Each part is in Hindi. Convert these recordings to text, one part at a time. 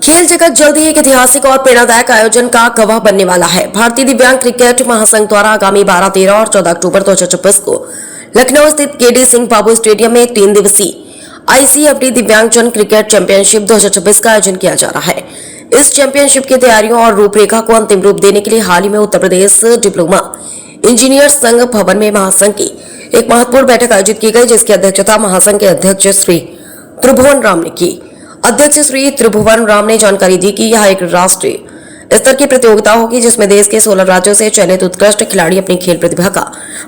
खेल जगत जल्द ही एक ऐतिहासिक और प्रेरणादायक आयोजन का गवाह बनने वाला है। भारतीय दिव्यांग क्रिकेट महासंघ द्वारा आगामी 12, 13 और 14 अक्टूबर 2024 को लखनऊ स्थित केडी सिंह बाबू स्टेडियम में 3 दिवसीय आईसीएफडी दिव्यांगजन क्रिकेट चैंपियनशिप 2026 का आयोजन किया जा रहा है। इस चैंपियनशिप की तैयारियों और रूपरेखा को अंतिम रूप देने के लिए हाल ही में उत्तर प्रदेश डिप्लोमा इंजीनियर संघ भवन में महासंघ की एक महत्वपूर्ण बैठक आयोजित की गई, जिसकी अध्यक्षता महासंघ के अध्यक्ष श्री त्रिभुवन राम ने की। अध्यक्ष श्री त्रिभुवन राम ने जानकारी दी कि यह एक राष्ट्रीय स्तर की प्रतियोगिता होगी, जिसमें देश के 16 राज्यों से चयनित उत्कृष्ट खिलाड़ी अपनी खेल प्रतिभा का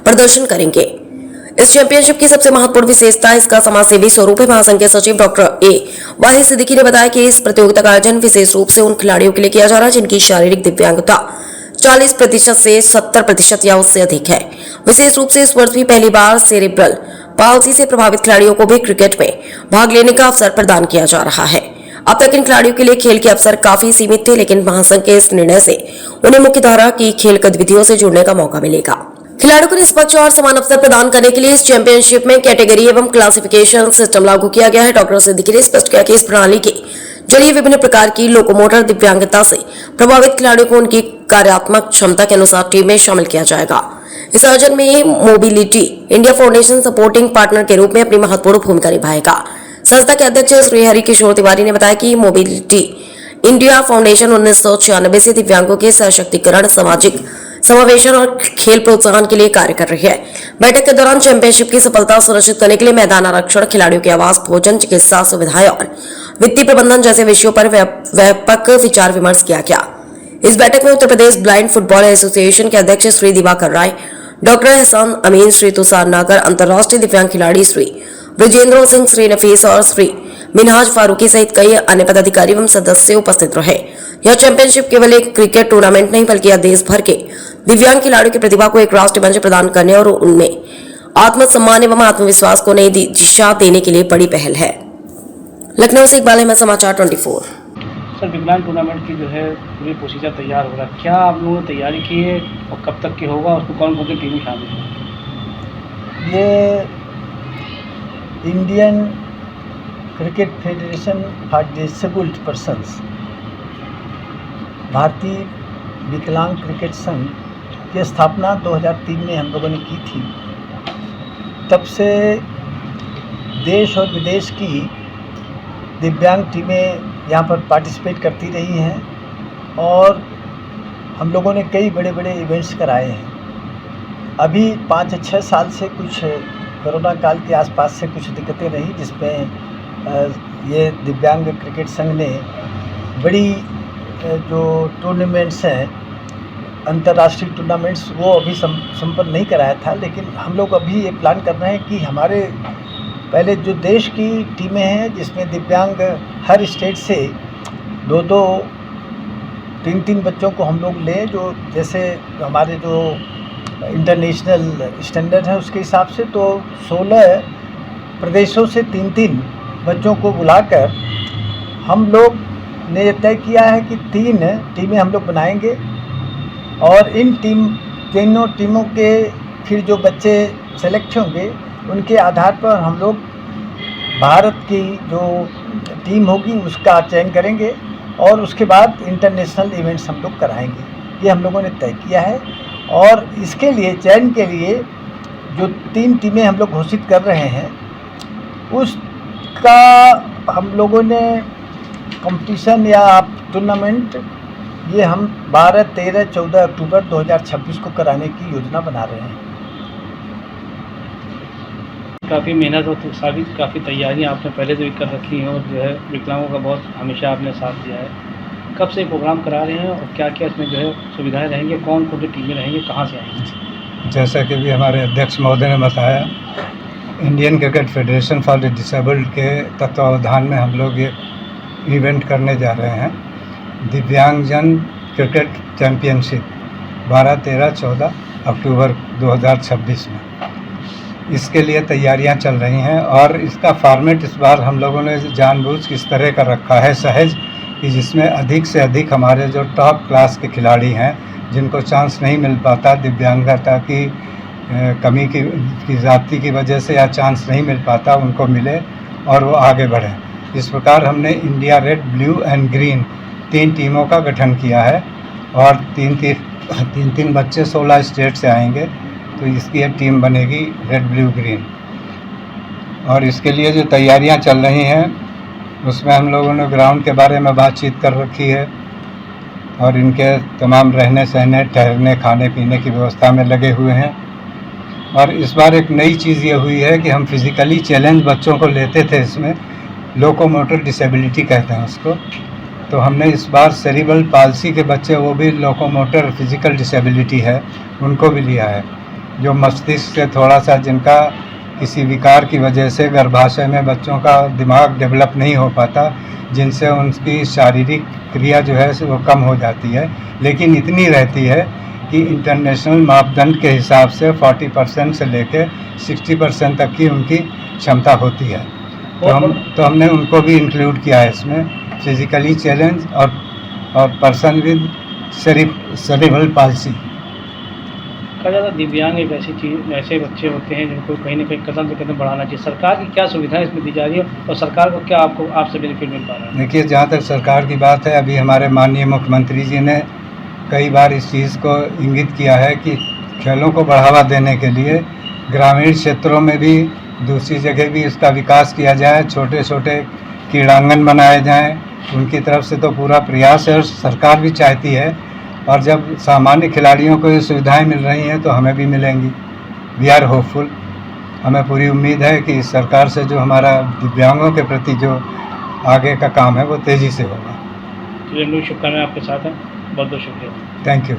प्रदर्शन करेंगे। इस चैंपियनशिप की सबसे महत्वपूर्ण विशेषता इसका समाजसेवी स्वरूप है। महासंघ के सचिव डॉक्टर ए वाहिद सिद्दीकी ने बताया कि इस प्रतियोगिता का आयोजन विशेष रूप से उन खिलाड़ियों के लिए किया जा रहा है जिनकी शारीरिक दिव्यांगता 40% से 70% या उससे अधिक है। विशेष रूप से इस वर्ष भी पहली बार सेरेब्रल पाल्सी से प्रभावित खिलाड़ियों को भी क्रिकेट में भाग लेने का अवसर प्रदान किया जा रहा है। अब तक इन खिलाड़ियों के लिए खेल के अवसर काफी सीमित थे, लेकिन महासंघ के इस निर्णय से उन्हें मुख्यधारा की खेल गतिविधियों से जुड़ने का मौका मिलेगा। खिलाड़ियों को निष्पक्ष और समान अवसर प्रदान करने के लिए इस चैंपियनशिप में कैटेगरी एवं क्लासिफिकेशन सिस्टम लागू किया गया है। डॉक्टर सिद्दीकी ने स्पष्ट किया कि इस प्रणाली के जरिए विभिन्न प्रकार की लोकोमोटर दिव्यांगता से प्रभावित खिलाड़ियों को उनकी कार्यात्मक क्षमता के अनुसार टीम में शामिल किया जाएगा। इस आयोजन में mobility India foundation supporting partner के रूप में अपनी महत्वपूर्ण भूमिका निभाएगा। संस्था के अध्यक्ष श्री हरि किशोर तिवारी ने बताया कि मोबिलिटी इंडिया फाउंडेशन 1996 से दिव्यांगों के सशक्तिकरण, सामाजिक समावेशन और खेल प्रोत्साहन के लिए कार्य कर रही है। बैठक के दौरान चैंपियनशिप की सफलता सुनिश्चित करने के लिए मैदान आरक्षण, खिलाड़ियों के आवास, भोजन, चिकित्सा सुविधाएं और वित्तीय प्रबंधन जैसे विषयों पर व्यापक विचार विमर्श किया गया। इस बैठक में Uttar Pradesh blind football association के अध्यक्ष श्री दिवाकर राय, डॉक्टर एहसान अमीन, श्री तुषार नागर, अंतर्राष्ट्रीय दिव्यांग खिलाड़ी श्री ब्रजेंद्र सिंह, श्री नफीस और श्री मिनहाज फारूकी सहित कई अन्य पदाधिकारी एवं सदस्य उपस्थित रहे। यह चैंपियनशिप केवल एक क्रिकेट टूर्नामेंट नहीं, बल्कि यह देश भर के दिव्यांग खिलाड़ियों की प्रतिभा को एक राष्ट्रीय मंच प्रदान करने और उनमें आत्मसम्मान एवं आत्मविश्वास को नई दिशा देने के लिए बड़ी पहल है। लखनऊ से इकबाल अहमद, समाचार 24। सर, विकलांग टूर्नामेंट की जो है पूरी प्रोसीजर तैयार हो रहा है, क्या आप लोगों ने तैयारी की है और कब तक की होगा, उसको कौन कौन सी टीमें शामिल हैं? ये Indian cricket federation for disabled persons, भारतीय विकलांग क्रिकेट संघ की स्थापना 2003 में हम लोगों ने की थी। तब से देश और विदेश की दिव्यांग टीमें यहाँ पर पार्टिसिपेट करती रही हैं और हम लोगों ने कई बड़े बड़े इवेंट्स कराए हैं। अभी 5-6 साल से कुछ कोरोना काल के आसपास से कुछ दिक्कतें रही, जिसमें ये दिव्यांग क्रिकेट संघ ने बड़ी जो टूर्नामेंट्स हैं, अंतर्राष्ट्रीय टूर्नामेंट्स, वो अभी संपन्न नहीं कराया था। लेकिन हम लोग अभी ये प्लान कर रहे हैं कि हमारे पहले जो देश की टीमें हैं, जिसमें दिव्यांग हर स्टेट से 2-2, 3-3 बच्चों को हम लोग लें, जो जैसे हमारे जो इंटरनेशनल स्टैंडर्ड है उसके हिसाब से, तो 16 प्रदेशों से 3-3 बच्चों को बुलाकर हम लोग ने तय किया है कि 3 टीमें हम लोग बनाएंगे और इन तीनों टीमों के फिर जो बच्चे सेलेक्ट होंगे उनके आधार पर हम लोग भारत की जो टीम होगी उसका चयन करेंगे और उसके बाद इंटरनेशनल इवेंट्स हम लोग कराएंगे। ये हम लोगों ने तय किया है और इसके लिए चयन के लिए जो 3 टीमें हम लोग घोषित कर रहे हैं, उसका हम लोगों ने कंपटीशन या टूर्नामेंट ये हम 12, 13, 14 अक्टूबर 2026 को कराने की योजना बना रहे हैं। काफ़ी मेहनत और सारी काफ़ी तैयारियां आपने पहले से भी कर रखी हैं और जो है विकलांगों का बहुत हमेशा आपने साथ दिया है। कब से प्रोग्राम करा रहे हैं और क्या क्या इसमें जो है सुविधाएं रहेंगी, कौन कौन सी टीमें रहेंगी, कहाँ से आएंगी? जैसा कि भी हमारे अध्यक्ष महोदय ने बताया, Indian cricket federation for the disabled के तत्वावधान में हम लोग ये इवेंट करने जा रहे हैं, दिव्यांगजन क्रिकेट चैम्पियनशिप 12, 13, 14 अक्टूबर 2026 में। इसके लिए तैयारियां चल रही हैं और इसका फॉर्मेट इस बार हम लोगों ने जानबूझ के इस तरह का रखा है, सहज, कि जिसमें अधिक से अधिक हमारे जो टॉप क्लास के खिलाड़ी हैं, जिनको चांस नहीं मिल पाता, दिव्यांगता की कमी की ज़्यादती की वजह से या चांस नहीं मिल पाता, उनको मिले और वो आगे बढ़ें। इस प्रकार हमने India red, blue and green 3 टीमों का गठन किया है और तीन बच्चे 16 स्टेट से आएंगे, तो इसकी एक टीम बनेगी रेड, ब्लू, ग्रीन। और इसके लिए जो तैयारियां चल रही हैं उसमें हम लोगों ने ग्राउंड के बारे में बातचीत कर रखी है और इनके तमाम रहने सहने, ठहरने, खाने पीने की व्यवस्था में लगे हुए हैं। और इस बार एक नई चीज़ ये हुई है कि हम फिज़िकली चैलेंज बच्चों को लेते थे, इसमें लोकोमोटर डिसेबिलिटी कहते हैं उसको, तो हमने इस बार सेरिब्रल पाल्सी के बच्चे, वो भी लोकोमोटर फिज़िकल डिसेबिलिटी है, उनको भी लिया है, जो मस्तिष्क से थोड़ा सा, जिनका किसी विकार की वजह से गर्भाशय में बच्चों का दिमाग डेवलप नहीं हो पाता, जिनसे उनकी शारीरिक क्रिया जो है वो कम हो जाती है, लेकिन इतनी रहती है कि इंटरनेशनल मापदंड के हिसाब से 40% से लेकर 60% तक की उनकी क्षमता होती है। तो हमने उनको भी इंक्लूड किया है इसमें, फिजिकली चैलेंज और पर्सन विद सेरिब्रल पाल्सी। कहा जाता है दिव्यांग एक ऐसी चीज़, ऐसे बच्चे होते हैं जिनको कहीं ना कहीं कदम से कदम बढ़ाना चाहिए। सरकार की क्या सुविधाएं इसमें दी जा रही है और सरकार को क्या आपसे बेनिफिट मिल पा रहा है? देखिए, जहाँ तक सरकार की बात है, अभी हमारे माननीय मुख्यमंत्री जी ने कई बार इस चीज़ को इंगित किया है कि खेलों को बढ़ावा देने के लिए ग्रामीण क्षेत्रों में भी, दूसरी जगह भी इसका विकास किया जाए, छोटे छोटे क्रीड़ांगन बनाए जाएं। उनकी तरफ से तो पूरा प्रयास है और सरकार भी चाहती है, और जब सामान्य खिलाड़ियों को ये सुविधाएं मिल रही हैं तो हमें भी मिलेंगी। We are hopeful. हमें पूरी उम्मीद है कि इस सरकार से जो हमारा दिव्यांगों के प्रति जो आगे का काम है वो तेज़ी से होगा। चलिए, हम लोग शुभकामनाएं आपके साथ हैं। बहुत बहुत शुक्रिया। Thank you.